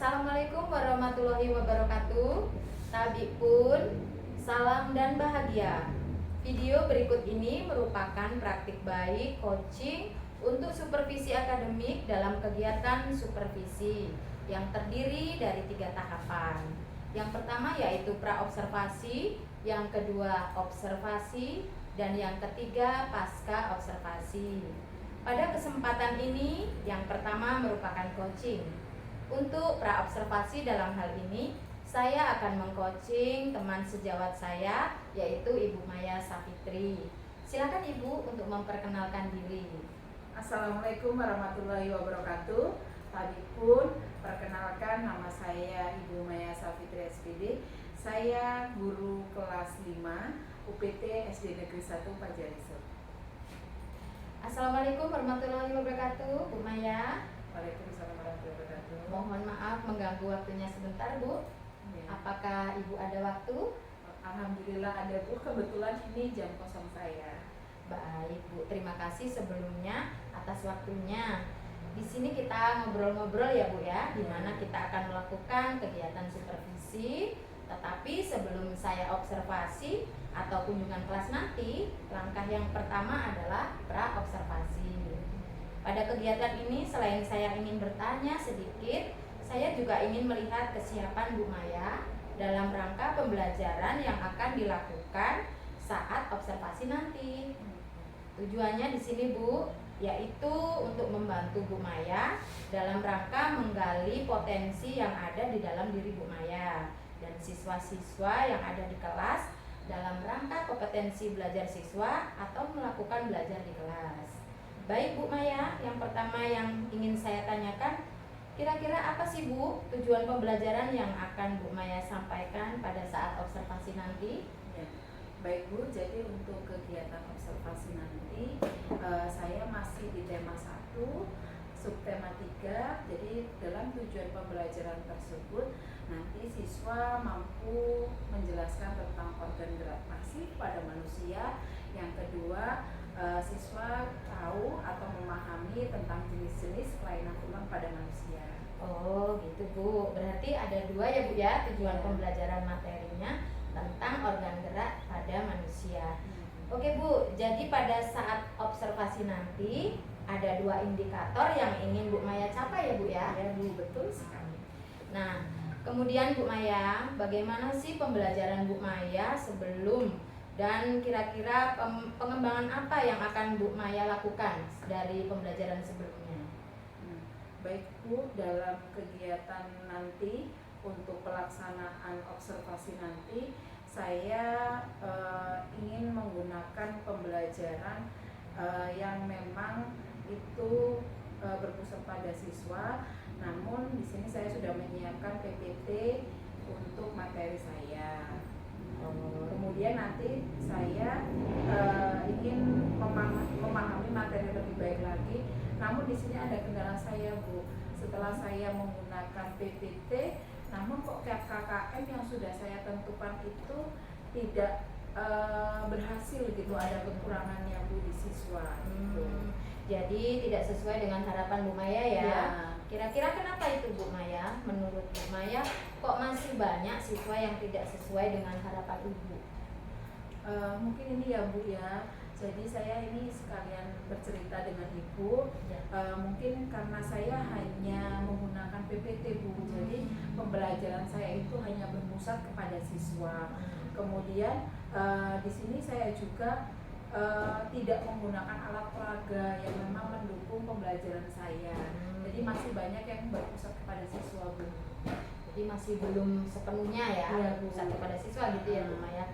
Assalamualaikum warahmatullahi wabarakatuh. Tabik pun, salam dan bahagia. Video berikut ini merupakan praktik baik coaching untuk supervisi akademik dalam kegiatan supervisi yang terdiri dari 3 tahapan. Yang pertama yaitu praobservasi, yang kedua observasi, dan yang ketiga pasca observasi. Pada kesempatan ini, yang pertama merupakan coaching. Untuk praobservasi dalam hal ini, saya akan mengcoaching teman sejawat saya, yaitu Ibu Maya Safitri. Silakan Ibu untuk memperkenalkan diri. Assalamualaikum warahmatullahi wabarakatuh. Tadi pun perkenalkan, nama saya Ibu Maya Safitri SPD. Saya guru kelas 5 UPT SD Negeri 1 Pajariso. Assalamualaikum warahmatullahi wabarakatuh, Bu Maya. Waalaikumsalam warahmatullahi wabarakatuh. Mohon maaf mengganggu waktunya sebentar, Bu. Ya. Apakah Ibu ada waktu? Alhamdulillah ada, Bu. Kebetulan ini jam kosong saya. Baik, Bu. Terima kasih sebelumnya atas waktunya. Di sini kita ngobrol-ngobrol ya, Bu ya, di mana kita akan melakukan kegiatan supervisi. Tetapi sebelum saya observasi atau kunjungan kelas nanti, langkah yang pertama adalah praobservasi. Pada kegiatan ini, selain saya ingin bertanya sedikit, saya juga ingin melihat kesiapan Bu Maya dalam rangka pembelajaran yang akan dilakukan saat observasi nanti. Tujuannya di sini, Bu, yaitu untuk membantu Bu Maya dalam rangka menggali potensi yang ada di dalam diri Bu Maya dan siswa-siswa yang ada di kelas dalam rangka kompetensi belajar siswa atau melakukan belajar di kelas. Baik Bu Maya, yang pertama yang ingin saya tanyakan, kira-kira apa sih Bu tujuan pembelajaran yang akan Bu Maya sampaikan pada saat observasi nanti? Ya. Baik Bu, jadi untuk kegiatan observasi nanti saya masih di tema 1, subtema 3. Jadi dalam tujuan pembelajaran tersebut nanti siswa mampu menjelaskan tentang organ gerak pasif pada manusia. Yang kedua, siswa tahu atau memahami tentang jenis-jenis kelainan tulang pada manusia. Oh gitu Bu, berarti ada 2 ya Bu ya tujuan pembelajaran materinya tentang organ gerak pada manusia. Oke Bu, jadi pada saat observasi nanti ada 2 indikator yang ingin Bu Maya capai ya Bu ya? Ya Bu, betul sekali. Nah, kemudian Bu Maya, bagaimana sih pembelajaran Bu Maya sebelum dan kira-kira pengembangan apa yang akan Bu Maya lakukan dari pembelajaran sebelumnya? Baik Bu, dalam kegiatan nanti untuk pelaksanaan observasi nanti saya ingin menggunakan pembelajaran yang memang itu berpusat pada siswa. Namun di sini saya sudah menyiapkan PPT untuk materi saya. Kemudian nanti saya ingin memahami materi lebih baik lagi. Namun di sini ada kendala saya Bu. Setelah saya menggunakan PPT, namun kok KKM yang sudah saya tentukan itu tidak berhasil gitu, ada kekurangannya Bu di siswa. Jadi tidak sesuai dengan harapan Bu Maya ya. Ya. Kira-kira kenapa itu Bu Maya? Menurut Bu Maya kok masih banyak siswa yang tidak sesuai dengan harapan Ibu? Mungkin ini ya Bu ya. Jadi saya ini sekalian bercerita dengan Ibu. Mungkin karena saya hanya menggunakan PPT Bu. Jadi pembelajaran saya itu hanya berpusat kepada siswa. Kemudian di sini saya juga tidak menggunakan alat peraga yang memang mendukung pembelajaran saya. Jadi masih banyak yang berpusat kepada siswa Bu. Jadi masih belum sepenuhnya ya, berpusat kepada siswa gitu ya Bu Maya.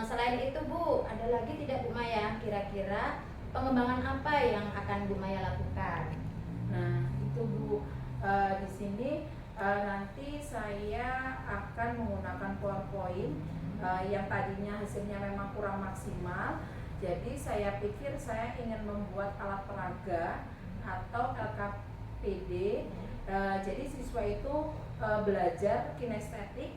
Selain itu Bu, ada lagi tidak Bu Maya kira-kira pengembangan apa yang akan Bu Maya lakukan? Nah itu Bu, di sini nanti saya akan menggunakan PowerPoint yang tadinya hasilnya memang kurang maksimal. Jadi saya pikir saya ingin membuat alat peraga atau LKPD. Jadi siswa itu belajar kinestetik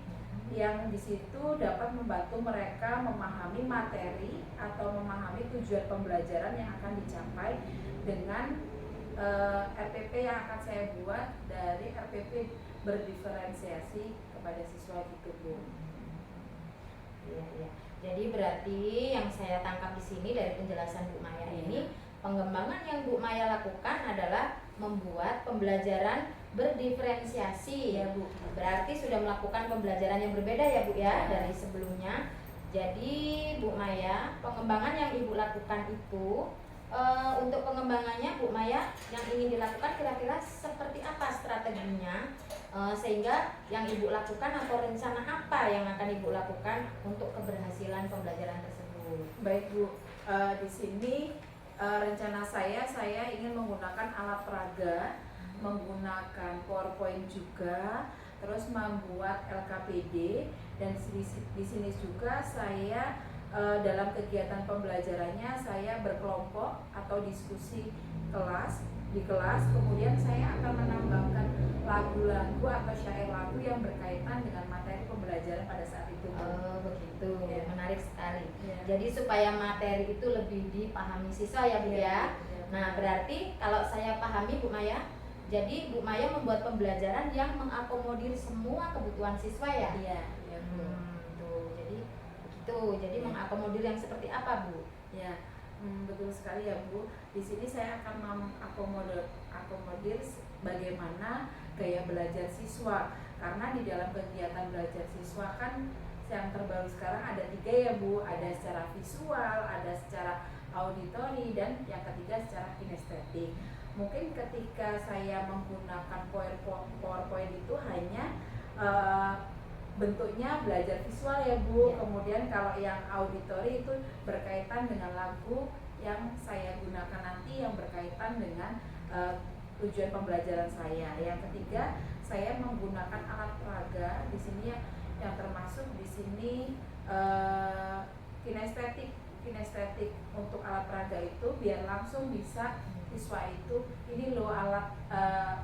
yang di situ dapat membantu mereka memahami materi atau memahami tujuan pembelajaran yang akan dicapai dengan RPP yang akan saya buat dari RPP berdiferensiasi kepada siswa gitu Bu. Iya, iya. Jadi berarti yang saya tangkap di sini dari penjelasan Bu Maya ini, pengembangan yang Bu Maya lakukan adalah membuat pembelajaran berdiferensiasi ya Bu. Berarti sudah melakukan pembelajaran yang berbeda ya Bu ya dari sebelumnya. Jadi Bu Maya, pengembangan yang Ibu lakukan itu untuk pengembangannya Bu Maya yang ingin dilakukan kira-kira seperti apa strateginya sehingga yang Ibu lakukan atau rencana apa yang akan Ibu lakukan untuk keberhasilan pembelajaran tersebut? Baik Bu, di sini rencana saya ingin menggunakan alat peraga, menggunakan PowerPoint juga, terus membuat LKPD, dan di sini juga saya dalam kegiatan pembelajarannya saya berkelompok atau diskusi di kelas, kemudian saya akan menambahkan lagu-lagu atau syair lagu yang berkaitan dengan materi pembelajaran pada saat itu. Oh begitu, ya. Menarik sekali. Ya. Jadi supaya materi itu lebih dipahami siswa ya Bu ya. Nah berarti kalau saya pahami Bu Maya, jadi Bu Maya membuat pembelajaran yang mengakomodir semua kebutuhan siswa ya. Iya. Tuh, jadi begitu. Jadi mengakomodir yang seperti apa Bu? Ya, betul sekali ya Bu. Di sini saya akan mengakomodir bagaimana gaya belajar siswa. Karena di dalam kegiatan belajar siswa kan yang terbaru sekarang ada 3 ya Bu. Ada secara visual, ada secara auditori, dan yang ketiga secara kinestetik. Mungkin ketika saya menggunakan PowerPoint itu hanya bentuknya belajar visual ya Bu. Kemudian kalau yang auditori itu berkaitan dengan lagu yang saya gunakan nanti yang berkaitan dengan tujuan pembelajaran saya. Yang ketiga, saya menggunakan alat peraga di sini yang termasuk di sini kinestetik untuk alat peraga itu biar langsung bisa siswa itu ini loh alat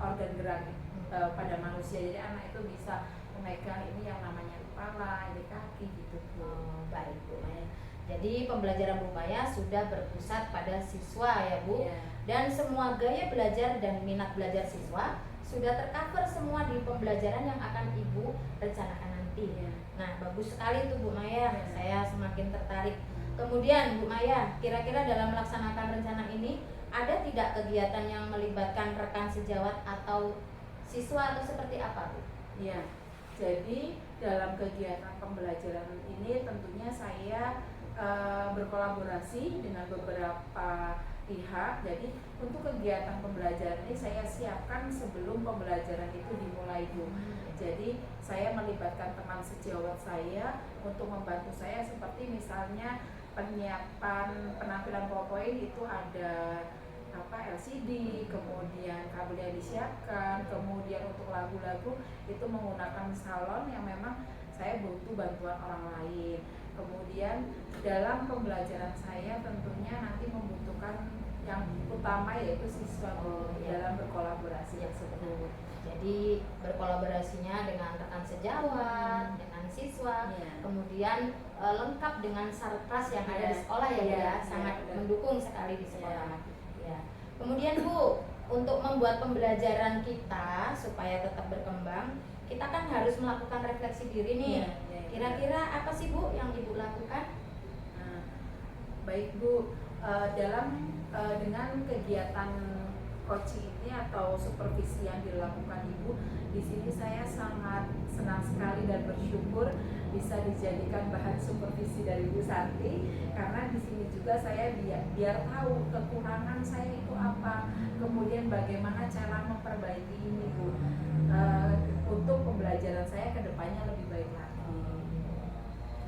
organ gerak pada manusia. Jadi anak itu bisa memegang ini yang namanya kepala, ini kaki gitu Bu. Baik Bu Maya. Jadi pembelajaran Bu Maya sudah berpusat pada siswa ya Bu. Dan semua gaya belajar dan minat belajar siswa sudah tercover semua di pembelajaran yang akan Ibu rencanakan nanti. Nah bagus sekali tuh Bu Maya. Saya semakin tertarik. Kemudian Bu Maya, kira-kira dalam melaksanakan rencana ini ada tidak kegiatan yang melibatkan rekan sejawat atau siswa atau seperti apa Bu? Ya. Jadi dalam kegiatan pembelajaran ini tentunya saya berkolaborasi dengan beberapa pihak. Jadi untuk kegiatan pembelajaran ini saya siapkan sebelum pembelajaran itu dimulai Bu. Jadi saya melibatkan teman sejawat saya untuk membantu saya, seperti misalnya penyiapan penampilan PowerPoint itu ada LCD, kemudian kabel yang disiapkan, kemudian untuk lagu-lagu itu menggunakan salon yang memang saya butuh bantuan orang lain. Kemudian dalam pembelajaran saya tentunya nanti membutuhkan yang utama yaitu siswa dalam berkolaborasi tersebut. Jadi berkolaborasinya dengan rekan sejawat, dengan siswa, kemudian lengkap dengan sarpras yang ada di sekolah ya, sangat mendukung sekali di sekolah. Kemudian Bu, untuk membuat pembelajaran kita supaya tetap berkembang, kita kan harus melakukan refleksi diri nih. Kira-kira apa sih Bu yang Ibu lakukan? Baik Bu, dengan kegiatan coaching ini atau supervisi yang dilakukan Ibu, di sini saya sangat senang sekali dan bersyukur bisa dijadikan bahan supervisi dari Bu Santi, karena di sini juga saya biar tahu kekurangan saya itu apa, kemudian bagaimana cara memperbaiki ini Bu, untuk pembelajaran saya ke depannya lebih baik lagi.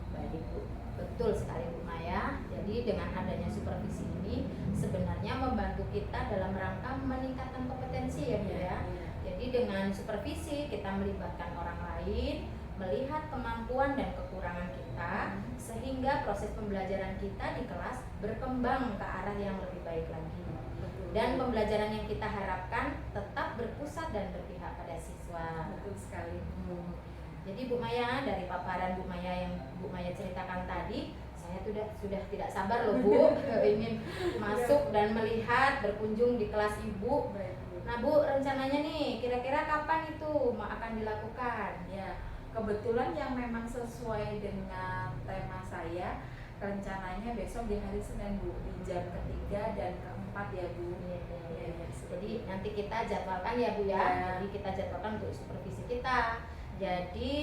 Baik Bu, betul sekali Bu Maya. Jadi dengan adanya supervisi ini sebenarnya membantu kita dalam rangka meningkatkan kompetensi ya Bu ya. Jadi dengan supervisi kita melibatkan orang lain, melihat kemampuan dan kekurangan kita, sehingga proses pembelajaran kita di kelas berkembang ke arah yang lebih baik lagi. Dan pembelajaran yang kita harapkan tetap berpusat dan berpihak pada siswa. Betul sekali. Jadi Bu Maya, dari paparan Bu Maya yang Bu Maya ceritakan tadi, saya saya sudah tidak sabar loh Bu ingin masuk dan melihat berkunjung di kelas Ibu. Baik, Bu. Nah Bu, rencananya nih kira-kira kapan itu akan dilakukan? Ya, kebetulan yang memang sesuai dengan tema saya, rencananya besok di hari Senin Bu, di jam ketiga dan keempat ya Bu. Ya, Jadi nanti kita jadwalkan ya Bu ya. Ya. Jadi kita jadwalkan untuk supervisi kita. Jadi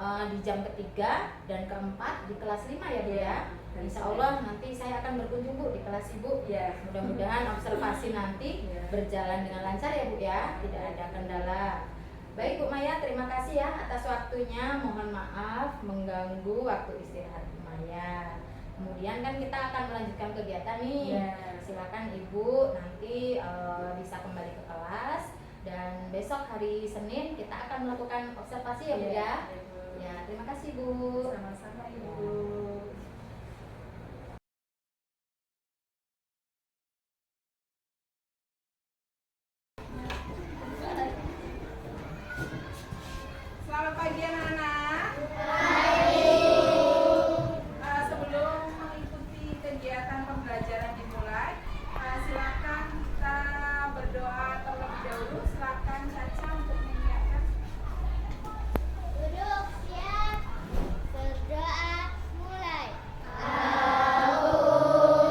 di jam ketiga dan keempat di kelas 5 ya Bu ya. Dan Insya Allah nanti saya akan berkunjung Bu di kelas Ibu. Ya. Mudah-mudahan observasi nanti Ya. berjalan dengan lancar ya Bu ya, tidak ada kendala. Baik Bu Maya, terima kasih ya atas waktunya. Mohon maaf mengganggu waktu istirahat Bu Maya. Kemudian kan kita akan melanjutkan kegiatan nih. Ya. Silakan Ibu nanti bisa kembali ke kelas, dan besok hari Senin kita akan melakukan observasi ya Bu ya. Ya, terima kasih Bu. Sama-sama Ibu. Selamat pagi anak-anak. Sebelum mengikuti kegiatan pembelajaran dimulai, silakan kita berdoa terlebih dahulu. Silakan Caca untuk menyiapkan. Duduk siap, berdoa mulai. Warahmatullahi wabarakatuh.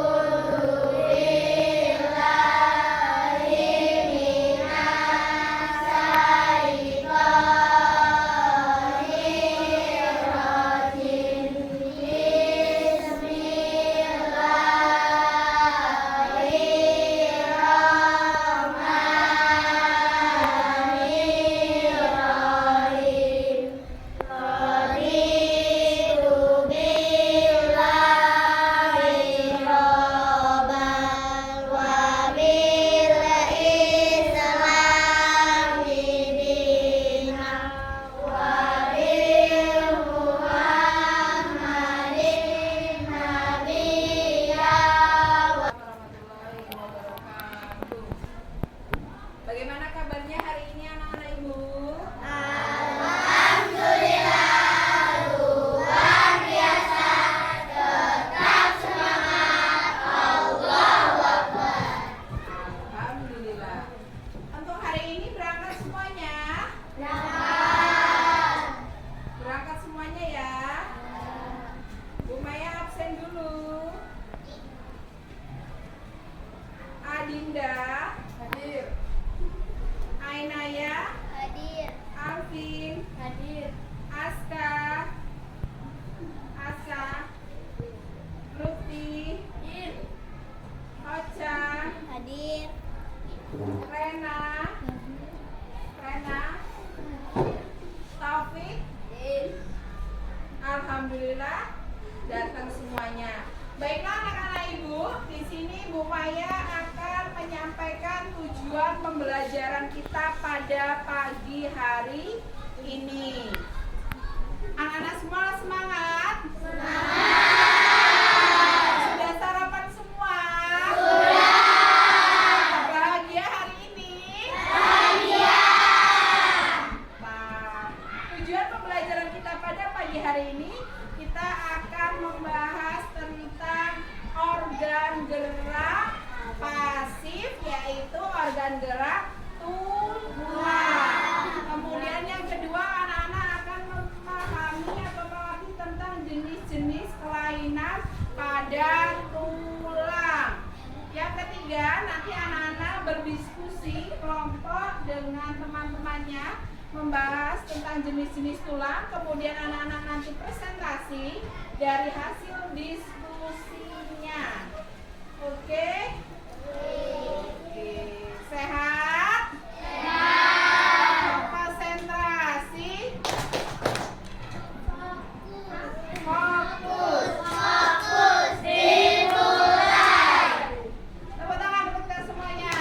Bagaimana kabarnya hari ini anak-anak Ibu? Alhamdulillah. Untuk hari ini berangkat semuanya? Berangkat semuanya ya. Bu Maya absen dulu. Adinda hadir. Ainaya, Hadir, Alvin, hadir. Aska, Lutfi, Ocha, Hadir. Rena, Taufik. Alhamdulillah datang semuanya. Baiklah anak-anak Ibu, di sini Bu Maya akan menyampaikan tujuan pembelajaran kita pada pagi hari ini. Anak-anak semua semangat? Sudah sarapan semua? Bahagia hari ini? Nah, tujuan pembelajaran kita pada pagi hari ini, kita akan membahas tentang organ gerak pasif, yaitu organ gerak tulang. Kemudian yang kedua, anak-anak akan memahami atau mengerti tentang jenis-jenis kelainan pada tulang. Yang ketiga, nanti anak-anak berdiskusi kelompok dengan teman-temannya, membahas tentang jenis-jenis tulang. Kemudian anak-anak nanti presentasi dari hasil diskusinya. Oke? Oke. Sehat? Konsentrasi? Fokus. Tepuk tangan untuk kita semuanya.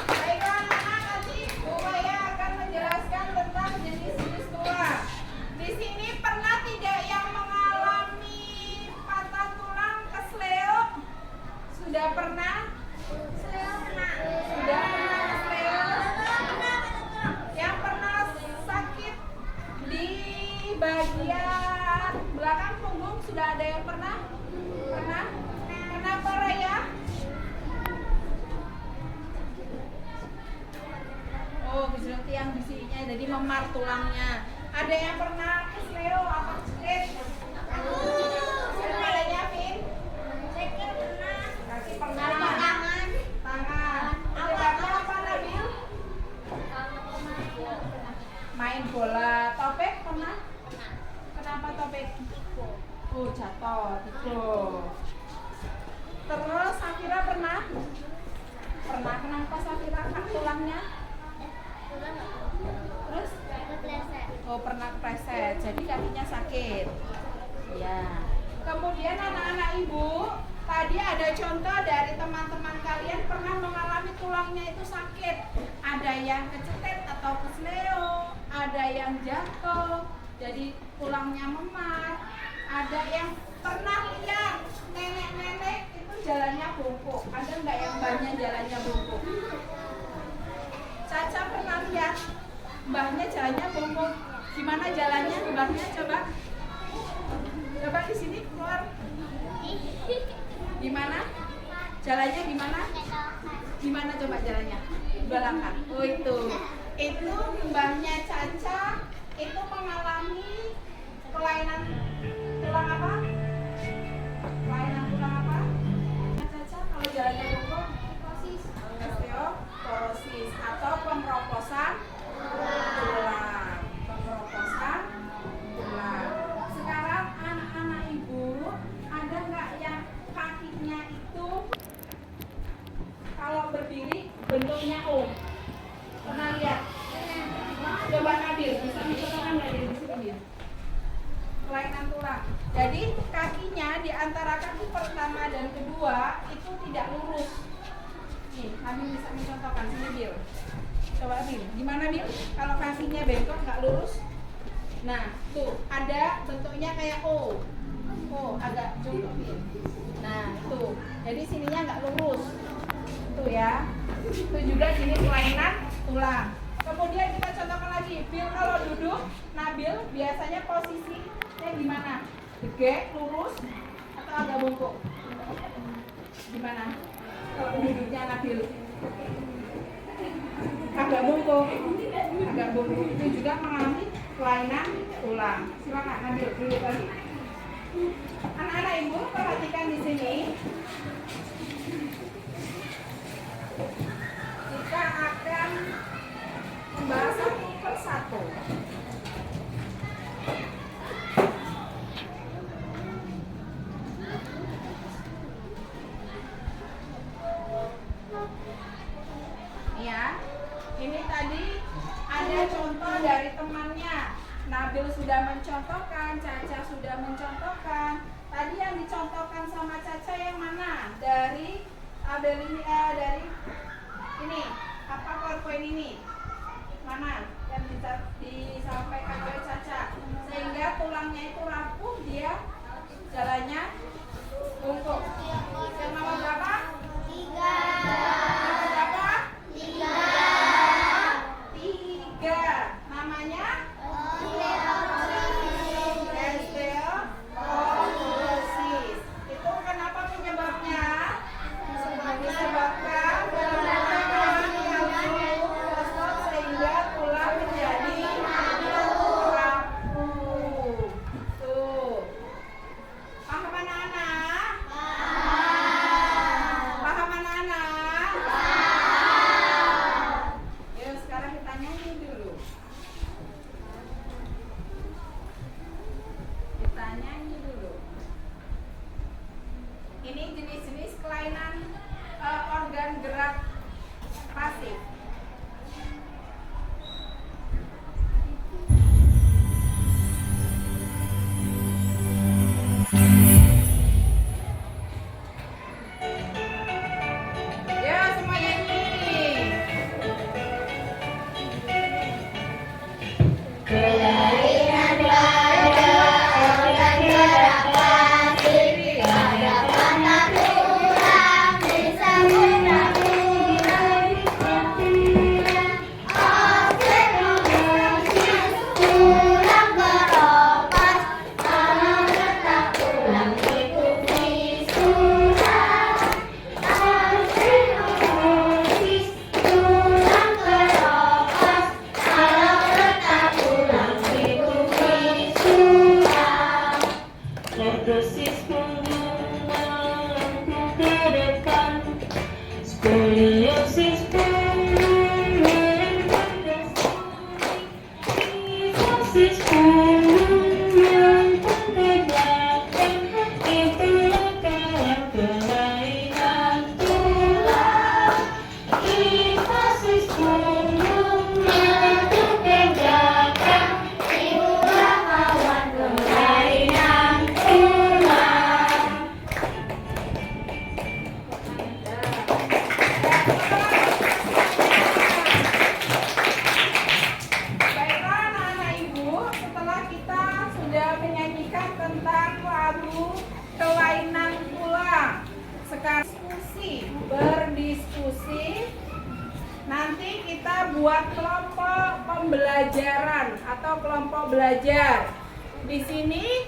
Baiklah anak-anak, nanti Bu Maya akan menjelaskan tentang jenis-jenis tulang. Di sini pernah tidak yang mengalami patah tulang kesleo? sudah ada yang pernah? Pernah? Kenapa Raya? Oh, gejolak tiang di sininya, jadi memar tulangnya. Ada yang pernah kesleo apa kesleo? Pernah adanya, Vin? Kaki pernah. Tangan. Penyebabnya apa, Nabil? Main bola. Topik pernah? Kenapa topik? Oh, jatuh, gitu. Terus Safira pernah? Pernah. Kenapa Safira tulangnya? Terus? Oh, pernah kepleset. Jadi kakinya sakit. Ya. Kemudian anak-anak ibu, tadi ada contoh dari teman-teman kalian pernah mengalami tulangnya itu sakit. Ada yang kecetet atau kesleo, ada yang jatuh, jadi tulangnya memar. Ada yang pernah lihat nenek-nenek itu jalannya bungkuk. Ada nggak yang mbahnya jalannya bungkuk? Caca pernah lihat mbahnya jalannya bungkuk. Gimana jalannya mbahnya? Coba di sini keluar. Gimana? Jalannya gimana? Gimana coba jalannya? Dua langkah. Oh itu mbahnya Caca itu mengalami kelainan tulang apa? Kelainan tulang apa? Caca kalau jalannya bungkuk osteoporosis atau pemroposan tulang. Pemroposan tulang. Sekarang anak-anak ibu, ada nggak yang kakinya itu kalau berdiri bentuknya O? Pernah lihat? Coba Nabil, bisa dicontohkan nggak di sini? Kelainan tulang. Jadi kakinya di antara kaki pertama dan kedua itu tidak lurus. Nih, Nabil bisa mencontohkan sini Bil. Coba Bil, gimana Bil? Kalau kakinya bengkok nggak lurus? Nah, tuh ada bentuknya kayak O. Oh, agak jongkok Bil. Nah, tuh. Jadi sininya nggak lurus. Tuh ya. Itu juga sini kelainan tulang. Kemudian kita contohkan lagi, Bil kalau duduk, Nabil biasanya posisinya gimana? Tegak, lurus, atau agak bungkuk? Gimana? Kalau duduknya Nabil agak bungkuk. Itu juga mengalami kelainan tulang. Silakan Nabil duduk lagi. Anak-anak ibu perhatikan di sini. Kita akan membahas satu persatu. Ya, ini tadi ada contoh dari temannya. Nabil sudah mencontohkan, Caca sudah mencontohkan. Tadi yang dicontohkan sama Caca yang mana? Dari dari ini apa PowerPoint ini? Mana yang disampaikan oleh Caca? Sehingga tulangnya itu rapuh, dia jalannya bungkuk. Yang nomor berapa? 3. Nomor berapa? 3. 3. Namanya? Osteoporosis. Itu kenapa penyebabnya? Disebabkan penurunan kalsium, fosfor, kelompok pembelajaran atau kelompok belajar. Di sini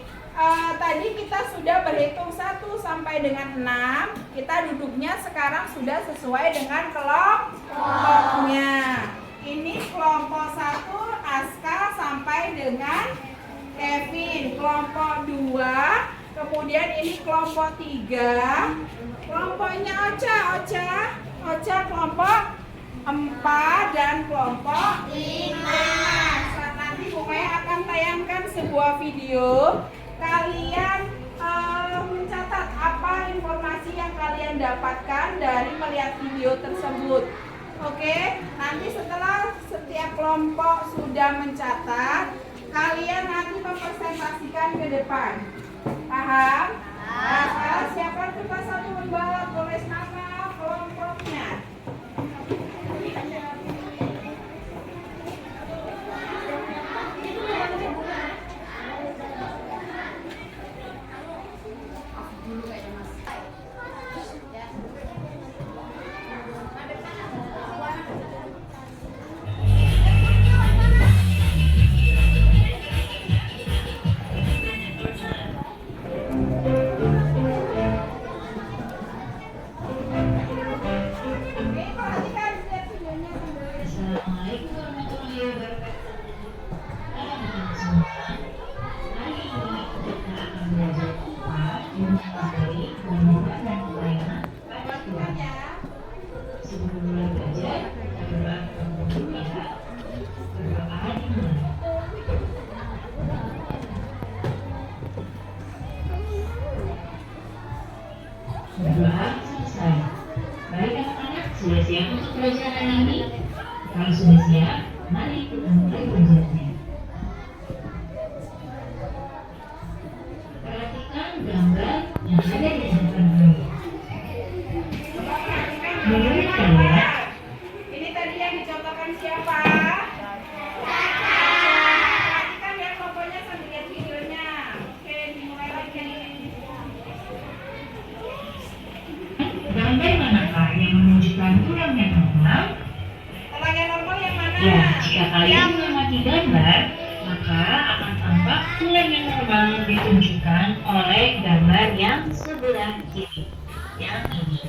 tadi kita sudah berhitung 1 sampai dengan 6. Kita duduknya sekarang sudah sesuai dengan kelompoknya. Ini kelompok 1 Aska sampai dengan Kevin. Kelompok 2, kemudian ini kelompok 3. Kelompoknya Ocha kelompok 4 dan kelompok 5. Nanti Bu Maya akan tayangkan sebuah video. Kalian mencatat apa informasi yang kalian dapatkan dari melihat video tersebut. Oke, nanti setelah setiap kelompok sudah mencatat, kalian nanti mempresentasikan ke depan. Paham? Nah, sekarang siapa kertas satu lembar, tulis nama kelompoknya. Berdoa selesai. Baik anak-anak, sudah siap untuk belajar hari ini? Kalau sudah siap, mari kita mulai belajarnya. Perhatikan gambar yang ada di hadapan kamu. Menurut kalian, ini tadi yang dicontohkan siapa? Perhatikan ya kelompoknya sambil lihat videonya. Oke, dimulai lagi. gambar manakah yang menunjukkan tulang yang normal? Tulang yang normal yang mana? Ya, jika kalian mengamati gambar, maka akan tampak tulang yang normal ditunjukkan oleh gambar yang sebelah kiri, yang ini.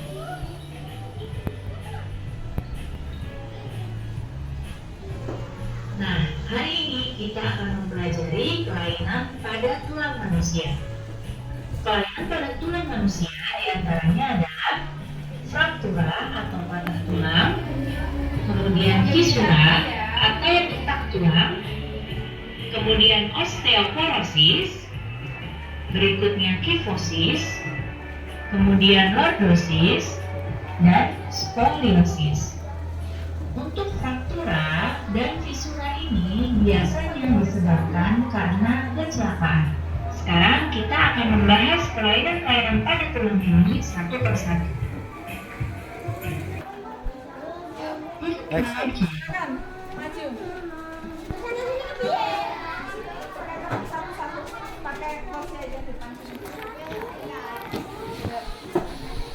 Nah, hari ini kita akan mempelajari kelainan pada tulang manusia. Kelainan pada tulang manusia diantaranya adalah fraktura atau patah tulang, kemudian fisura atau retak tulang, kemudian osteoporosis, berikutnya kifosis, kemudian lordosis, dan skoliosis. Untuk fraktura dan fisura ini biasanya disebabkan karena kecelakaan. Sekarang kita akan membahas kelainan-kelainan pada tulang ini satu persatu. Silakan, maju. Satu-satu pakai kursi aja depan.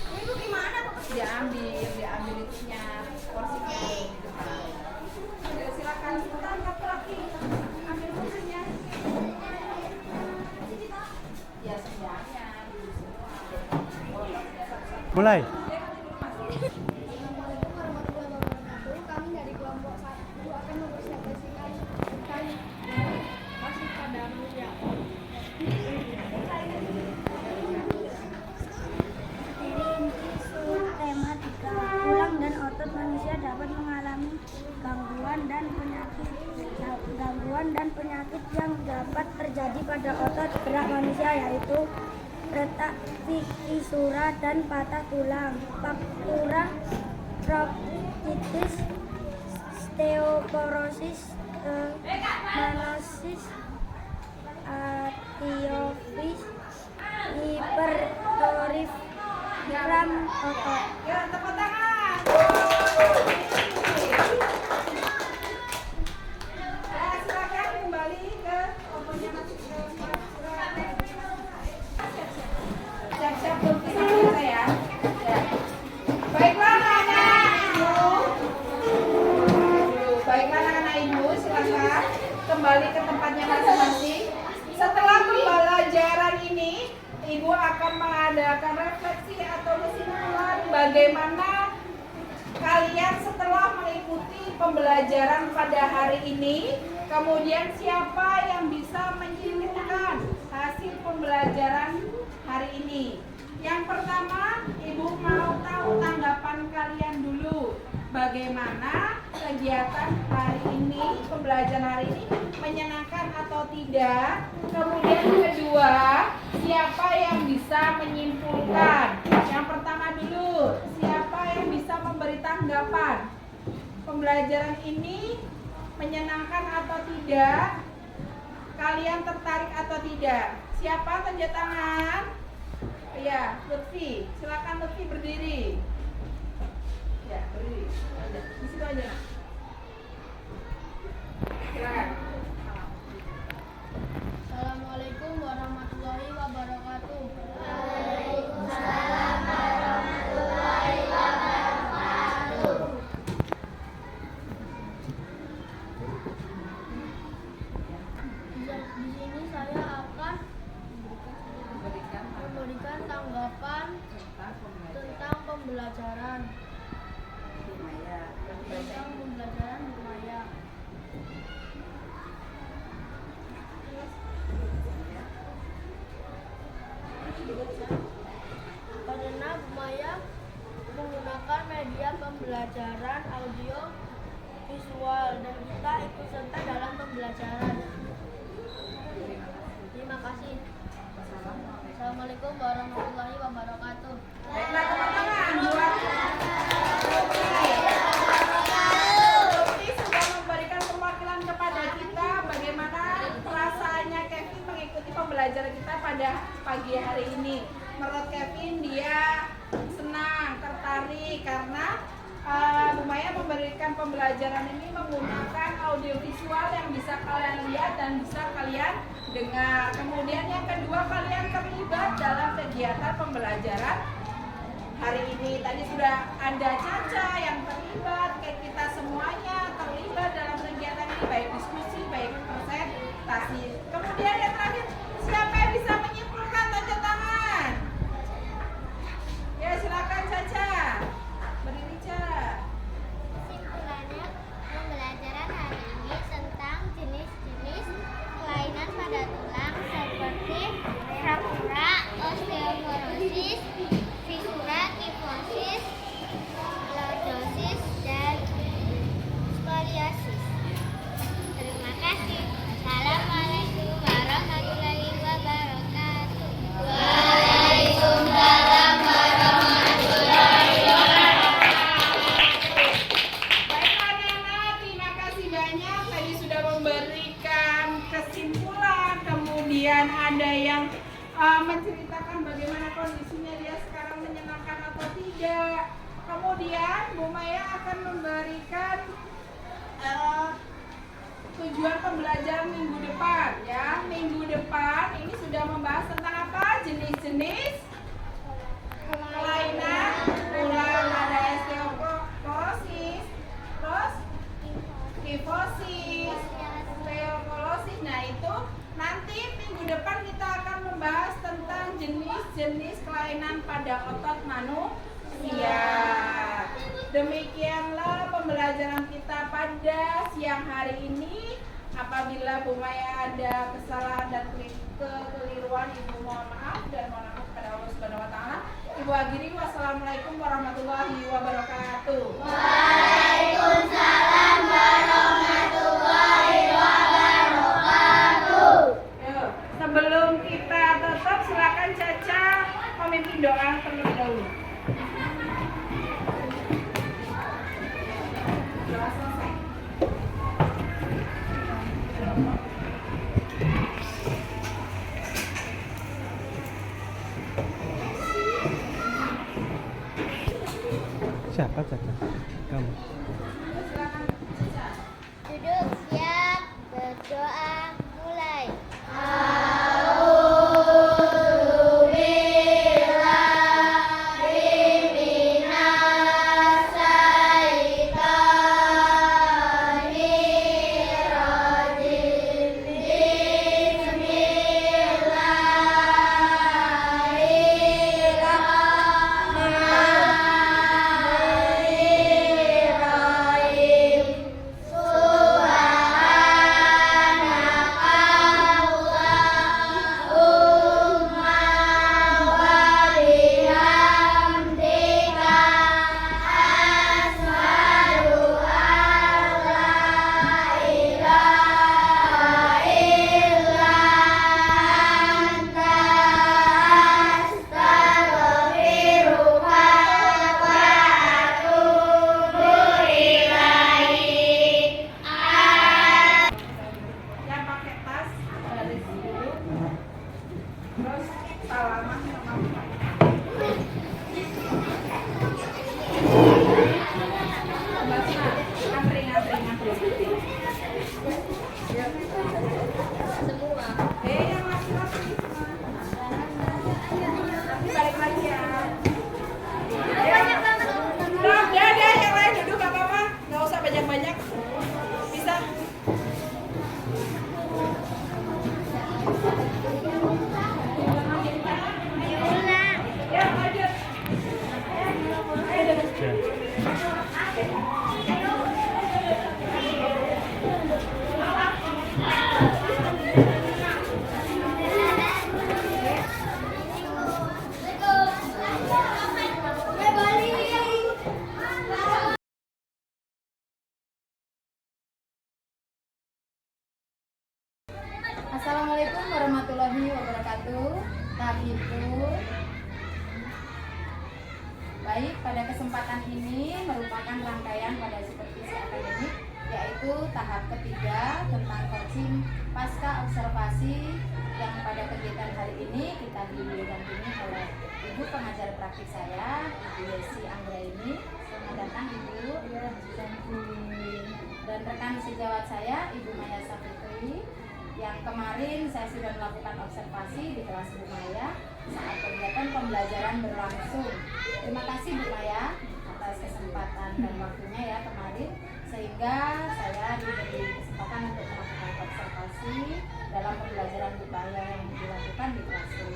Ibu gimana? Diambil itunya kursinya di depan. Ayo, silakan sebentar laki-laki. Ambil kursinya. Ya sebenarnya. Mulai. Kami dari kelompok 1 akan mempresentasikan tentang masih pada manusia. Tematika tulang dan otot manusia dapat mengalami gangguan dan penyakit yang dapat terjadi pada otot gerak manusia, yaitu retak, fisura, dan patah tulang, fraktura, proctitis, osteoporosis, manosis, atiofis, hipertrofis, gram otot. Ya, tepuk tangan. Ya, silakan kembali ke omongannya siap-siap dulu kita selesai ya. Baiklah anak-anak. Baiklah Ibu silakan kembali ke tempatnya masing-masing. Setelah pembelajaran ini, Ibu akan mengadakan refleksi atau kesimpulan bagaimana kalian setelah mengikuti pembelajaran pada hari ini. Kemudian siapa yang bisa menyimpulkan hasil pembelajaran hari ini? Yang pertama, Ibu mau tahu tanggapan kalian dulu. Bagaimana kegiatan hari ini, pembelajaran hari ini menyenangkan atau tidak? Kemudian kedua, siapa yang bisa menyimpulkan? Yang pertama dulu, siapa yang bisa memberi tanggapan? Pembelajaran ini menyenangkan atau tidak? Kalian tertarik atau tidak? Siapa tunjuk tangan? Iya, Lutfi. Silakan Lutfi berdiri. Ya, berdiri. Di situ aja. Silakan. Assalamualaikum warahmatullahi wabarakatuh. Di sini saya akan memberikan tanggapan tentang pembelajaran Bu Maya. Karena Bu Maya menggunakan media pembelajaran audio visual dan kita ikut serta dalam pembelajaran. Terima kasih. Assalamualaikum warahmatullahi wabarakatuh. Baiklah teman-teman, buat Lutfi sudah memberikan perwakilan kepada kita bagaimana perasaannya Kevin mengikuti pembelajaran kita pada pagi hari ini. Menurut Kevin dia senang, tertarik karena Bu Maya memberikan pembelajaran ini menggunakan audiovisual yang bisa kalian lihat dan bisa kalian dengar. Kemudian yang kedua, kalian terlibat dalam kegiatan pembelajaran hari ini. Tadi sudah ada Caca yang terlibat, kayak kita semuanya terlibat dalam kegiatan ini, baik diskusi, baik presentasi. Kemudian yang terakhir, siapa yang bisa menyimpulkan? Tunjuk tangan. Ya, silakan Caca. Berdiri, Caca. Kesimpulannya, pembelajaran hari ini tentang jenis-jenis kelainan pada tulang seperti fraktura, osteoporosis, fisura, kifosis, lordosis, dan skoliosis. Terima kasih. Assalamualaikum warahmatullahi wabarakatuh. Waalaikumsalam warahmatullahi wabarakatuh. Baiklah Nana, terima kasih banyak. Tadi sudah memberikan kesimpulan, kemudian ada yang menceritakan bagaimana kondisinya dia sekarang menyenangkan atau tidak. Kemudian Bu Maya akan memberikan tujuan pembelajaran minggu depan ya. Minggu depan ini sudah membahas tentang apa? Jenis-jenis kelainan tulang, ada osteoporosis, terus kifosis, osteoporosis. Nah itu nanti minggu depan kita akan membahas tentang jenis-jenis kelainan pada otot manusia. Demikianlah pembelajaran kita pada siang hari ini. Apabila Bu Maya ada kesalahan dan kekeliruan, Ibu mohon maaf dan mohon maaf kepada Allah Subhanahu wa taala. Ibu akhiri, wassalamualaikum warahmatullahi wabarakatuh. Waalaikumsalam warahmatullahi wabarakatuh. Yuk, sebelum kita tutup, silakan Caca memimpin doa terlebih dahulu. Doa selesai. Siapa Caca? Kamu. Silakan Assalamualaikum warahmatullahi wabarakatuh. Tahibur. Baik, pada kesempatan ini merupakan rangkaian pada supervisi akademik, yaitu tahap ketiga tentang coaching pasca observasi, yang pada kegiatan hari ini kita didampingi oleh Ibu pengajar praktik saya, Ibu Yesi Anggraini. Selamat datang Ibu. Dan rekan sejawat saya, Ibu Maya Safitri, yang kemarin saya sudah melakukan observasi di kelas Bu Maya saat kegiatan pembelajaran berlangsung. Terima kasih Bu Maya atas kesempatan dan waktunya ya kemarin, sehingga saya diberi kesempatan untuk melakukan observasi dalam pembelajaran Bu Maya yang dilakukan di kelas 5.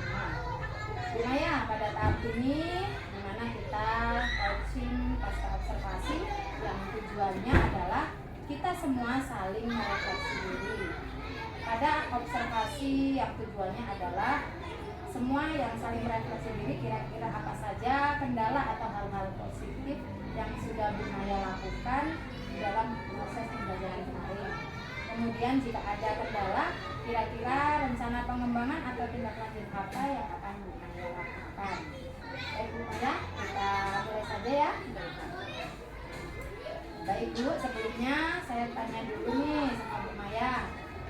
Bu Maya, pada tahap ini di mana kita coaching pasca observasi yang tujuannya adalah kita semua saling merefleksi diri. Pada observasi yang tujuannya adalah semua yang saling merefleksi diri, kira-kira apa saja kendala atau hal-hal positif yang sudah Bu Maya lakukan dalam proses pembelajaran kemarin. Kemudian jika ada kendala, kira-kira rencana pengembangan atau tindak lanjut apa yang akan Bu Maya lakukan. Baik Bu Maya, kita mulai saja ya. Baik Bu, sebelumnya saya tanya dulu nih sama Bu Maya.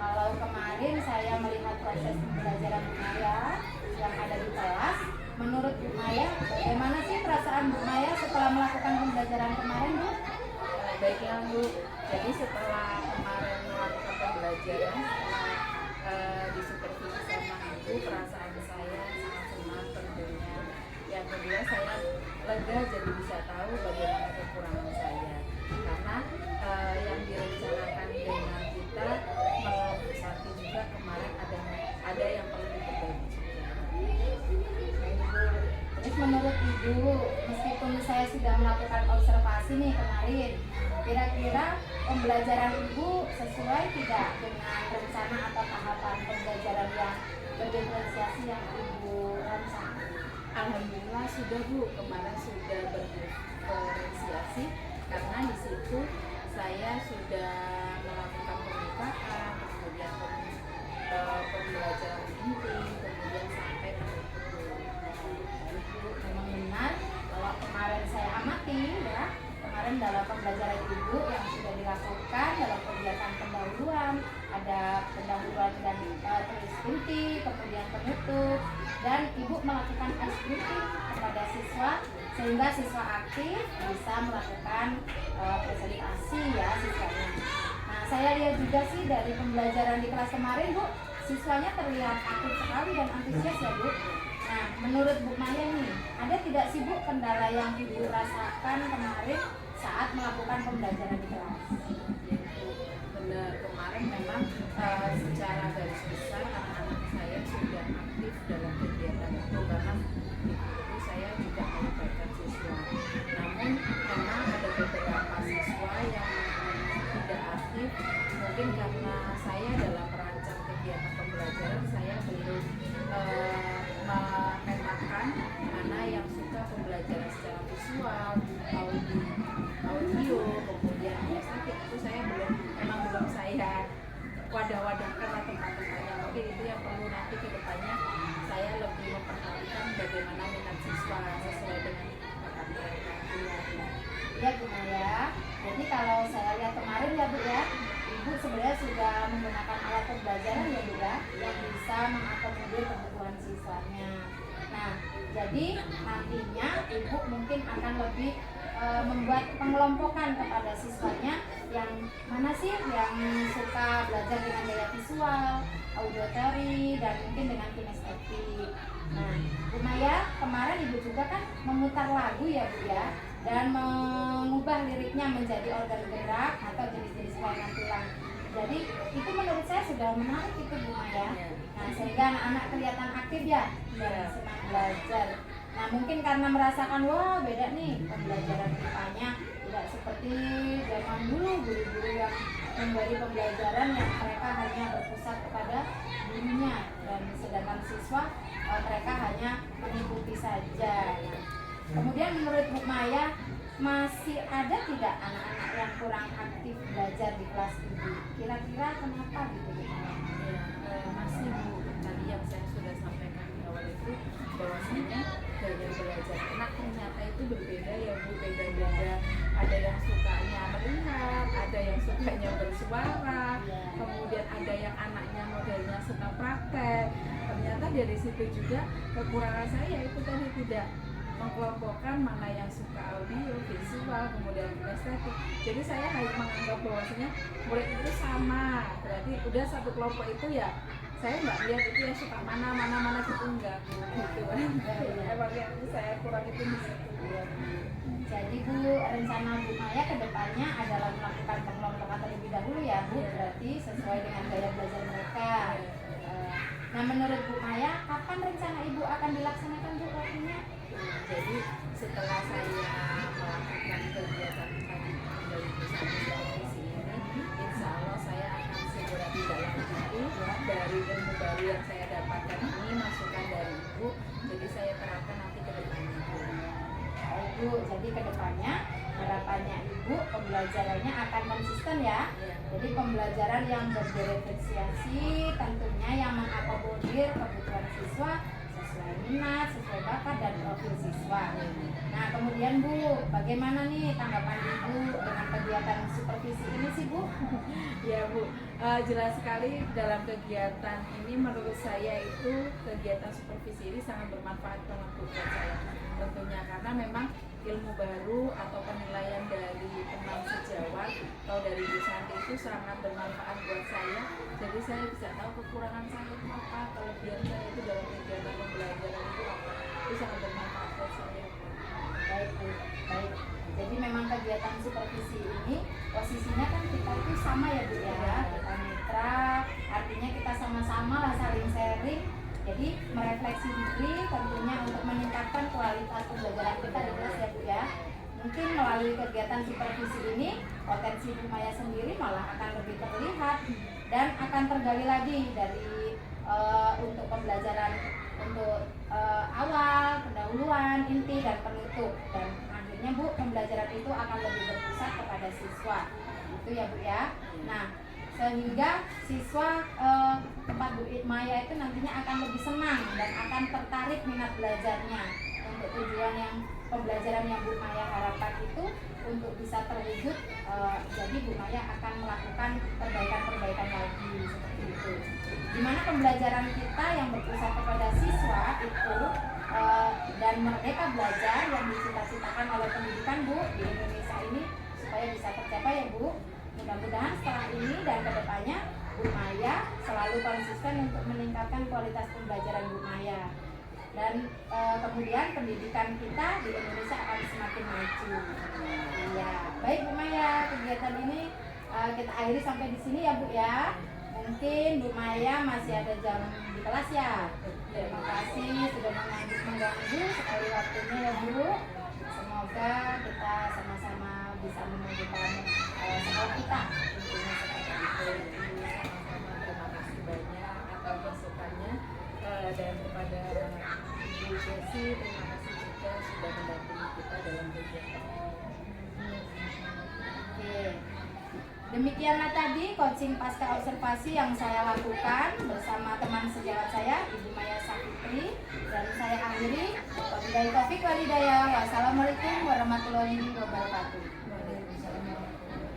Kalau kemarin saya melihat proses pembelajaran Bu Maya yang ada di kelas, menurut Bu Maya, bagaimana sih perasaan Bu Maya setelah melakukan pembelajaran kemarin, Bu? Baiklah Bu, jadi setelah kemarin melakukan pembelajaran, setelah disupervisi sama Ibu, perasaan saya sangat senang tentunya. Yang kedua, saya lega jadi bisa tahu bagaimana kekurangan saya, karena yang direncanakan dengan kita melengkapi juga kemarin ada yang perlu diperbaiki juga. Terus menurut Ibu, meskipun saya sudah melakukan observasi nih kemarin, kira-kira pembelajaran Ibu sesuai tidak dengan rencana atau tahapan pembelajaran yang berdiferensiasi yang Ibu rancang? Alhamdulillah sudah Bu, kemarin sudah berdiferensiasi karena di situ saya sudah melakukan pembukaan, kemudian pembelajaran inti, kemudian sampai Ibu memang benar bahwa kemarin saya amati ya, kemarin dalam pembelajaran Ibu yang sudah dilakukan dalam kegiatan pendahuluan, ada pendahuluan dan tulis inti, kemudian penutup, dan Ibu melakukan deskriptif kepada siswa sehingga siswa aktif bisa melakukan presentasi ya siswanya. Nah, saya lihat juga sih dari pembelajaran di kelas kemarin Bu, siswanya terlihat aktif sekali dan antusias ya Bu. Nah, menurut Bu Maya nih, ada tidak sih Bu kendala yang Ibu rasakan kemarin saat melakukan pembelajaran di kelas? Benar, kemarin memang secara garis besar anak-anak saya sudah aktif dalam kegiatan itu, karena itu saya juga melibatkan siswa. Namun memang ada beberapa siswa yang tidak aktif, mungkin karena saya dalam merancang kegiatan pembelajaran saya belum memetakan mana yang suka pembelajaran secara visual, audio, kemudian estetik, itu saya belum saya wadah-wadahkan lah tempat-tempatnya. Mungkin itu yang perlu nanti ke depannya saya lebih memperhatikan bagaimana minat siswa sesuai dengan bakat mereka. Ya Bu Maya, jadi kalau saya lihat kemarin ya Bu ya, Ibu sebenarnya sudah menggunakan alat pembelajaran ya Bu ya, yang bisa mengakomodir kebutuhan siswanya. Nah, jadi nantinya Ibu mungkin akan lebih membuat pengelompokan kepada siswanya yang mana sih yang suka belajar dengan gaya visual, auditory, dan mungkin dengan kinestetik. Nah, Bu Maya, kemarin Ibu juga kan memutar lagu ya Bu ya, dan mengubah liriknya menjadi organ gerak atau jenis-jenis kelainan tulang. Jadi itu menurut saya sudah menarik itu Bu Maya. Nah, sehingga anak-anak kelihatan aktif ya dan senang belajar. Nah, mungkin karena merasakan wah beda nih pembelajaran IPA-nya, tidak seperti zaman dulu guru-guru yang memberi pembelajaran yang mereka hanya berpusat kepada gurunya, dan sedangkan siswa mereka hanya mengikuti saja. Nah, kemudian menurut Bu Maya, masih ada tidak anak-anak yang kurang aktif belajar di kelas Ibu? Kira-kira kenapa gitu Bu Maya? masih Bu, tadi yang saya sudah sampaikan di awal itu bahwasanya gaya belajar anak ternyata itu berbeda ya Bu, beda-beda. Ada yang sukanya melihat, ada yang sukanya bersuara, kemudian ada yang anaknya modelnya suka praktek. Ternyata dari situ juga kekurangan saya itu tadi tidak mengkelompokkan mana yang suka audio, visual, kemudian estetik. Jadi saya hanya menganggap bahwasanya murid itu sama, berarti udah satu kelompok itu ya. Saya nggak lihat itu yang suka mana gitu, enggak gitu. Emang yang saya kurang itu di situ. Jadi Bu, rencana Bu Maya ke depannya adalah melakukan pengelompokan terlebih dahulu ya Bu, berarti sesuai dengan gaya belajar mereka. Nah, menurut Bu Maya, kapan rencana Ibu akan dilaksanakan Bu waktunya? Jadi setelah saya melakukan kegiatan tadi dari pusat supervisi ini, insya Allah saya akan segera ditindaklanjuti dari ilmu baru yang saya dapatkan ini, masukan dari Ibu, jadi saya terapkan nanti ke depannya. Baik Bu, jadi ke depannya harapannya Ibu pembelajarannya akan konsisten ya. Jadi pembelajaran yang berdiferensiasi, tentunya yang mengakomodir kebutuhan siswa sesuai minat, sesuai bakat dan profil siswa. Nah, kemudian Bu, bagaimana nih tanggapan Ibu dengan kegiatan supervisi ini sih Bu? Ya Bu, jelas sekali dalam kegiatan ini menurut saya itu kegiatan supervisi ini sangat bermanfaat banget buat saya. Tentunya karena memang ilmu baru atau penilaian dari teman sejawat atau dari Bu Santi itu sangat bermanfaat buat saya. Jadi saya bisa tahu kekurangan saya itu apa, kelebihan saya itu dalam kegiatan pembelajaran itu apa. Itu sangat bermanfaat buat saya. Baik Bu, baik. Jadi memang kegiatan supervisi ini posisinya kan kita itu sama ya Bu ya, kita mitra, artinya kita sama-sama lah saling sharing. Jadi merefleksi diri tentunya untuk meningkatkan kualitas pembelajaran kita di kelas ya Bu ya. Mungkin melalui kegiatan supervisi ini potensi Bu Maya sendiri malah akan lebih terlihat dan akan tergali lagi dari untuk pembelajaran untuk awal, pendahuluan, inti dan penutup, dan akhirnya Bu pembelajaran itu akan lebih berpusat kepada siswa. Itu ya Bu ya. Nah, sehingga siswa tempat Bu Maya itu nantinya akan lebih senang dan akan tertarik minat belajarnya. Untuk tujuan yang pembelajaran yang Bu Maya harapkan itu untuk bisa terwujud, jadi Bu Maya akan melakukan perbaikan-perbaikan lagi seperti itu. Dimana pembelajaran kita yang berpusat kepada siswa itu dan merdeka belajar yang dicita-citakan oleh pendidikan Bu di Indonesia ini supaya bisa tercapai ya Bu. Mudah-mudahan setelah ini dan kedepannya Bu Maya selalu konsisten untuk meningkatkan kualitas pembelajaran Bu Maya, dan kemudian pendidikan kita di Indonesia akan semakin maju. Iya, baik Bu Maya, kegiatan ini kita akhiri sampai di sini ya Bu ya. Mungkin Bu Maya masih ada jam di kelas ya. Terima kasih sudah mengganggu sekali waktunya ya Bu. Semoga kita sama-sama bisa memajukan sekolah kita. Tentunya seperti itu. Sama-sama terima kasih banyak atas masukannya, dan kepada Ibu Jessi terima kasih juga sudah mendampingi kita dalam kegiatan ini. Oke. Demikianlah tadi coaching pasca observasi yang saya lakukan bersama teman sejawat saya, Ibu Maya Safitri, dan saya akhiri. Wabillahi taufiq wal hidayah. Wassalamualaikum warahmatullahi wabarakatuh. Waalaikumsalam warahmatullahi wabarakatuh.